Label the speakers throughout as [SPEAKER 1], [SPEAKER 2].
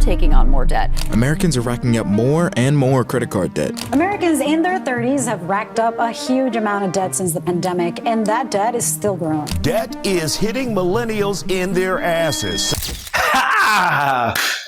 [SPEAKER 1] taking on more debt.
[SPEAKER 2] Americans are racking up more and more credit card debt.
[SPEAKER 3] Americans in their 30s have racked up a huge amount of debt since the pandemic, and that debt is still growing.
[SPEAKER 4] Debt is hitting millennials in their asses.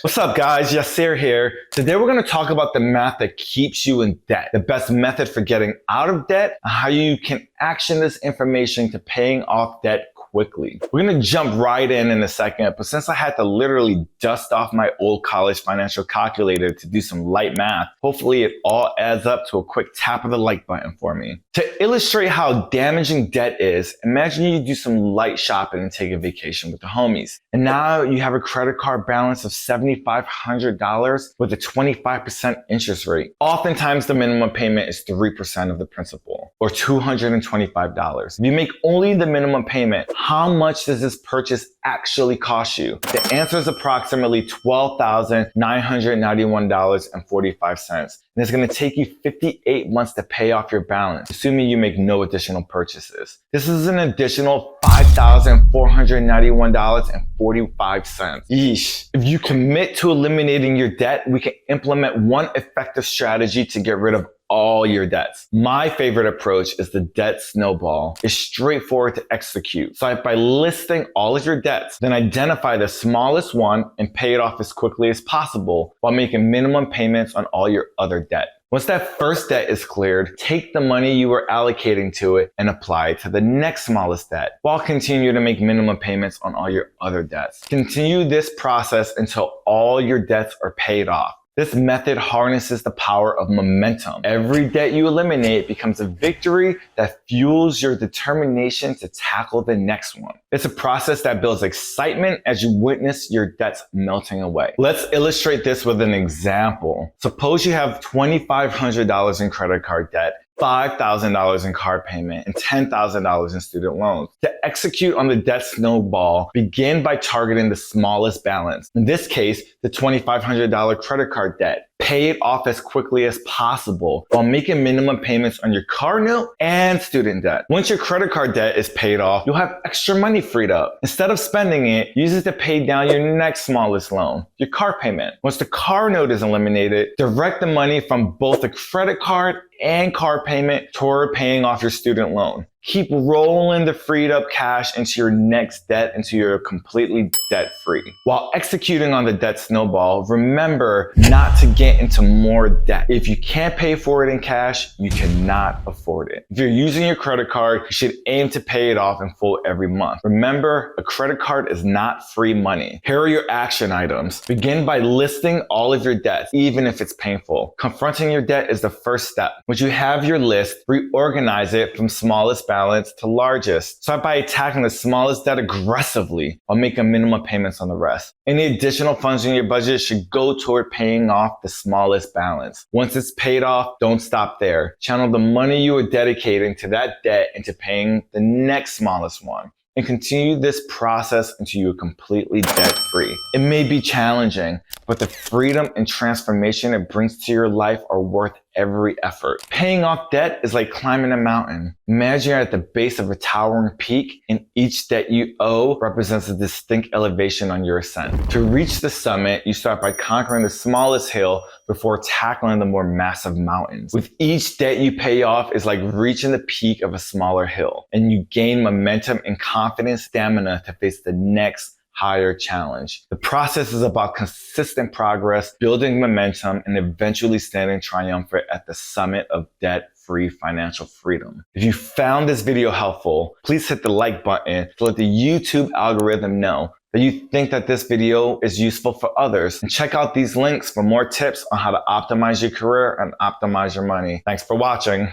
[SPEAKER 5] What's up, guys? Yasir here. Today we're going to talk about the math that keeps you in debt, the best method for getting out of debt, and how you can action this information to paying off debt quickly. We're going to jump right in a second, but since I had to literally dust off my old college financial calculator to do some light math, hopefully it all adds up to a quick tap of the like button for me. To illustrate how damaging debt is, imagine you do some light shopping and take a vacation with the homies. And now you have a credit card balance of $7,500 with a 25% interest rate. Oftentimes the minimum payment is 3% of the principal, or $225. If you make only the minimum payment, how much does this purchase actually cost you? The answer is approximately $12,991.45. And it's going to take you 58 months to pay off your balance, assuming you make no additional purchases. This is an additional $5,491.45. Yeesh. If you commit to eliminating your debt, we can implement one effective strategy to get rid of all your debts. My favorite approach is the debt snowball. It's straightforward to execute. So by listing all of your debts, then identify the smallest one and pay it off as quickly as possible while making minimum payments on all your other debt. Once that first debt is cleared, take the money you were allocating to it and apply it to the next smallest debt, while continuing to make minimum payments on all your other debts. Continue this process until all your debts are paid off. This method harnesses the power of momentum. Every debt you eliminate becomes a victory that fuels your determination to tackle the next one. It's a process that builds excitement as you witness your debts melting away. Let's illustrate this with an example. Suppose you have $2,500 in credit card debt, $5,000 in car payment, and $10,000 in student loans. To execute on the debt snowball, begin by targeting the smallest balance. In this case, the $2,500 credit card debt. Pay it off as quickly as possible while making minimum payments on your car note and student debt. Once your credit card debt is paid off, you'll have extra money freed up. Instead of spending it, use it to pay down your next smallest loan, your car payment. Once the car note is eliminated, direct the money from both the credit card and car payment toward paying off your student loan. Keep rolling the freed up cash into your next debt until you're completely debt free. While executing on the debt snowball, remember not to get into more debt. If you can't pay for it in cash, you cannot afford it. If you're using your credit card, you should aim to pay it off in full every month. Remember, a credit card is not free money. Here are your action items. Begin by listing all of your debts, even if it's painful. Confronting your debt is the first step. Once you have your list, reorganize it from smallest balance to largest. Start by attacking the smallest debt aggressively while making minimum payments on the rest. Any additional funds in your budget should go toward paying off the smallest balance. Once it's paid off, don't stop there. Channel the money you are dedicating to that debt into paying the next smallest one. And continue this process until you're completely debt-free. It may be challenging, but the freedom and transformation it brings to your life are worth every effort. Paying off debt is like climbing a mountain. Imagine you're at the base of a towering peak, and each debt you owe represents a distinct elevation on your ascent. To reach the summit, you start by conquering the smallest hill before tackling the more massive mountains. With each debt you pay off is like reaching the peak of a smaller hill, and you gain momentum and confidence, stamina to face the next higher challenge. The process is about consistent progress, building momentum, and eventually standing triumphant at the summit of debt-free financial freedom. If you found this video helpful, please hit the like button to let the YouTube algorithm know that you think that this video is useful for others. And check out these links for more tips on how to optimize your career and optimize your money. Thanks for watching.